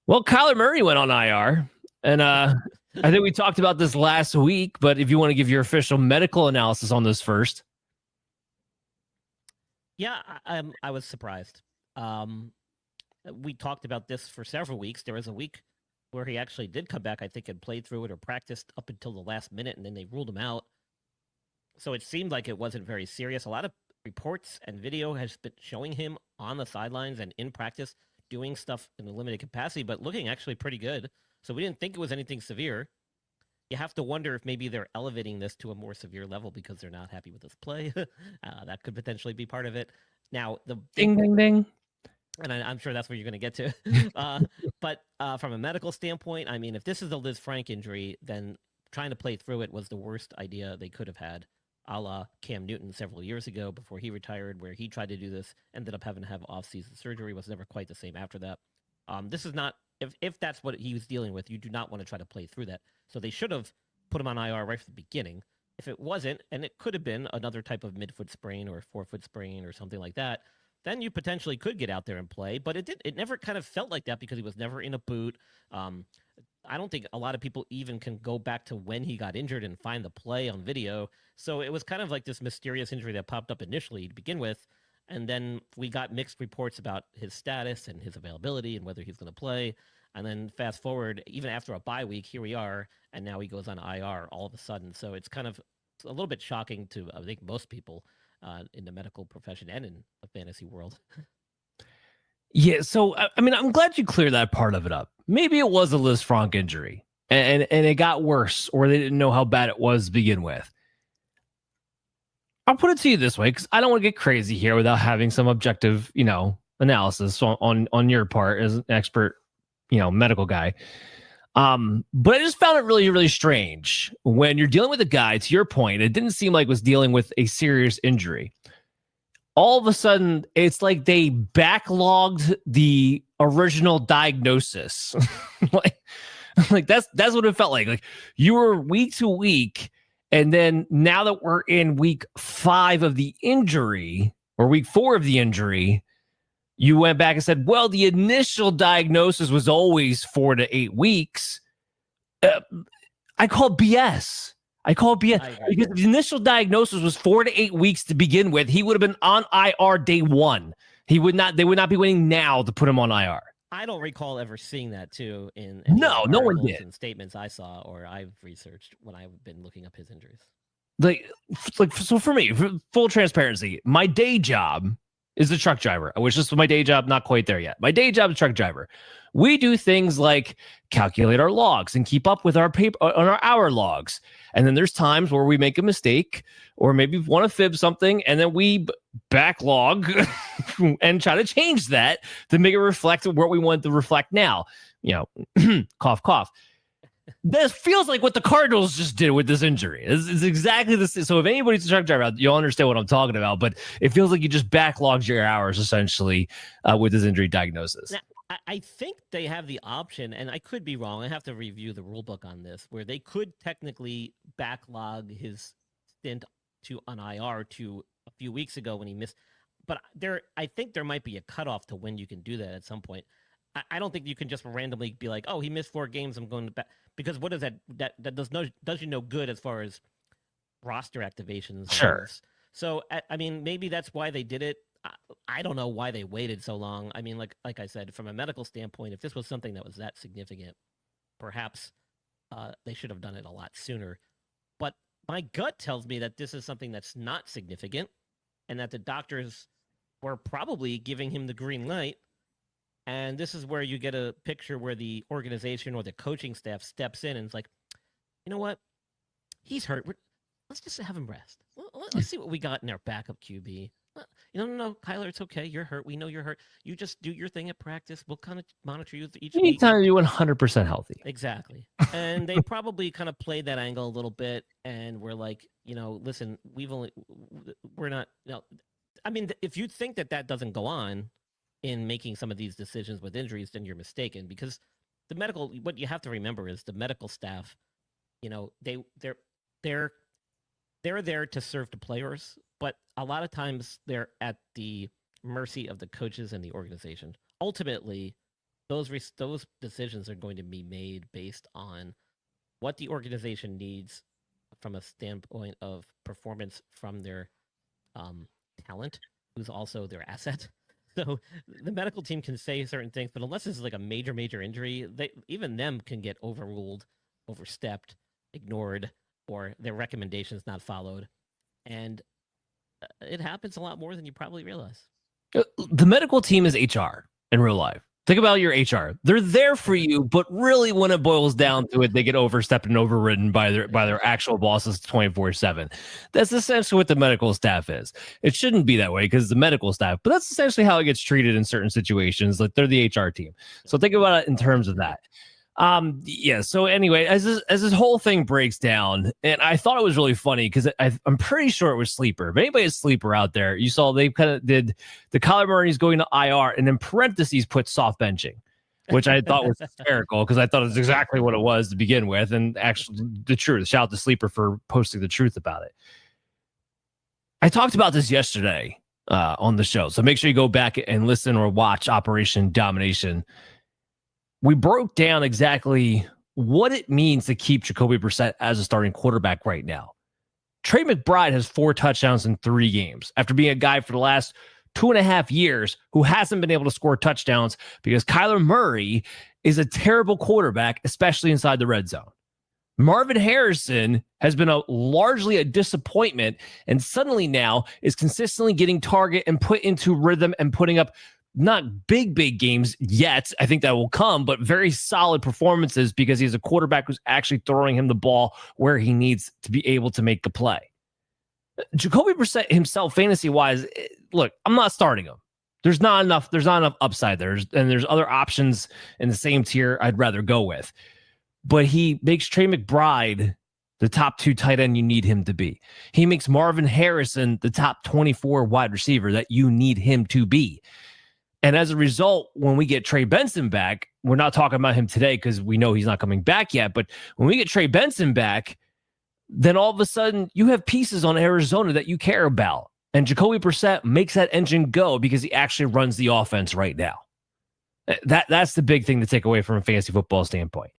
Well, Kyler Murray went on IR, and I think we talked about this last week. But if you want to give your official medical analysis on this first, Yeah, I was surprised. We talked about this for several weeks. There was a week where he actually did come back, I think, and played through it or practiced up until the last minute, and then they ruled him out. So it seemed like it wasn't very serious. A lot of reports and video has been showing him on the sidelines and in practice doing stuff in a limited capacity, but looking actually pretty good. So we didn't think it was anything severe. You have to wonder if maybe they're elevating this to a more severe level because they're not happy with his play. That could potentially be part of it. Now, the ding, ding, ding. and I'm sure that's where you're going to get to. But from a medical standpoint, I mean, if this is a Liz Frank injury, then trying to play through it was the worst idea they could have had, a la Cam Newton several years ago before he retired, where he tried to do this, ended up having to have off-season surgery, was never quite the same after that. This is not, if that's what he was dealing with, you do not want to try to play through that. So they should have put him on IR right from the beginning. If it wasn't, and it could have been another type of midfoot sprain or forefoot sprain or something like that, then you potentially could get out there and play. But it never kind of felt like that because he was never in a boot. I don't think a lot of people even can go back to when he got injured and find the play on video. So it was kind of like this mysterious injury that popped up initially to begin with. And then we got mixed reports about his status and his availability and whether he's going to play. And then fast forward, even after a bye week, here we are, and now he goes on IR all of a sudden. So it's kind of a little bit shocking to, I think, most people in the medical profession and in the fantasy world. Yeah, so I mean, I'm glad you cleared that part of it up. Maybe it was a Liz Frank injury, and it got worse, or they didn't know how bad it was to begin with. I'll put it to you this way, because I don't want to get crazy here without having some objective, analysis on your part as an expert, medical guy. But I just found it really, really strange when you're dealing with a guy, to your point, it didn't seem like was dealing with a serious injury. All of a sudden, it's like they backlogged the original diagnosis. like that's what it felt like. Like you were week to week, and then now that we're in week 5 of the injury or week 4 of the injury, you went back and said, well, the initial diagnosis was always 4 to 8 weeks. I call BS. Because the initial diagnosis was 4 to 8 weeks to begin with. He would have been on IR day 1. They would not be waiting now to put him on IR. I don't recall ever seeing that too in no one did. And statements I saw or I've researched when I've been looking up his injuries. Like so for me, for full transparency, my day job is a truck driver. I wish this was my day job, not quite there yet. My day job is truck driver. We do things like calculate our logs and keep up with our paper on our hour logs. And then there's times where we make a mistake or maybe want to fib something, and then we backlog and try to change that to make it reflect what we want to reflect now. Cough, cough. This feels like what the Cardinals just did with this injury. It's exactly this. So if anybody's a truck driver, you'll understand what I'm talking about. But it feels like you just backlogged your hours essentially with this injury diagnosis. Now, I think they have the option, and I could be wrong. I have to review the rule book on this, where they could technically backlog his stint on IR to a few weeks ago when he missed. But I think there might be a cutoff to when you can do that at some point. I don't think you can just randomly be like, oh, he missed 4 games, I'm going to back. Because what is that? That does you no good as far as roster activations. Sure. So, I mean, maybe that's why they did it. I don't know why they waited so long. I mean, like I said, from a medical standpoint, if this was something that was that significant, perhaps they should have done it a lot sooner. But my gut tells me that this is something that's not significant and that the doctors were probably giving him the green light. And this is where you get a picture where the organization or the coaching staff steps in and is like, you know what? He's hurt. Let's just have him rest. Let's see what we got in our backup QB. No, Kyler, it's okay. You're hurt. We know you're hurt. You just do your thing at practice. We'll kind of monitor you each week. Anytime you're 100% healthy. Exactly. And they probably kind of played that angle a little bit. And we're like, listen, we're not, I mean, if you think that doesn't go on in making some of these decisions with injuries, then you're mistaken, because what you have to remember is the medical staff, they're there to serve the players, but a lot of times they're at the mercy of the coaches and the organization. Ultimately, those decisions are going to be made based on what the organization needs from a standpoint of performance from their talent, who's also their asset. So the medical team can say certain things, but unless it's like a major injury, even them can get overruled, overstepped, ignored, or their recommendations not followed. And it happens a lot more than you probably realize. The medical team is HR in real life. Think about your HR. They're there for you, but really when it boils down to it, they get overstepped and overridden by their actual bosses 24/7. That's essentially what the medical staff is. It shouldn't be that way because it's the medical staff, but that's essentially how it gets treated in certain situations. Like they're the HR team. So think about it in terms of that. Yeah. So anyway, as this whole thing breaks down, and I thought it was really funny because I'm pretty sure it was Sleeper. If anybody is Sleeper out there, you saw they kind of did the Kyler Murray's going to IR, and in parentheses put soft benching, which I thought was hysterical because I thought it was exactly what it was to begin with, and actually the truth. Shout out to Sleeper for posting the truth about it. I talked about this yesterday on the show, so make sure you go back and listen or watch Operation Domination. We broke down exactly what it means to keep Jacoby Brissett as a starting quarterback right now. Trey McBride has 4 touchdowns in 3 games after being a guy for the last 2.5 years who hasn't been able to score touchdowns because Kyler Murray is a terrible quarterback, especially inside the red zone. Marvin Harrison has been largely a disappointment and suddenly now is consistently getting target and put into rhythm and putting up not big games yet. I think that will come, but very solid performances because he's a quarterback who's actually throwing him the ball where he needs to be able to make the play. Jacoby Brissett himself, fantasy-wise, look, I'm not starting him. There's not enough upside there. And there's other options in the same tier I'd rather go with. But he makes Trey McBride the top 2 tight end you need him to be. He makes Marvin Harrison the top 24 wide receiver that you need him to be. And as a result, when we get Trey Benson back, we're not talking about him today because we know he's not coming back yet. But when we get Trey Benson back, then all of a sudden you have pieces on Arizona that you care about. And Jacoby Brissett makes that engine go because he actually runs the offense right now. That's the big thing to take away from a fantasy football standpoint.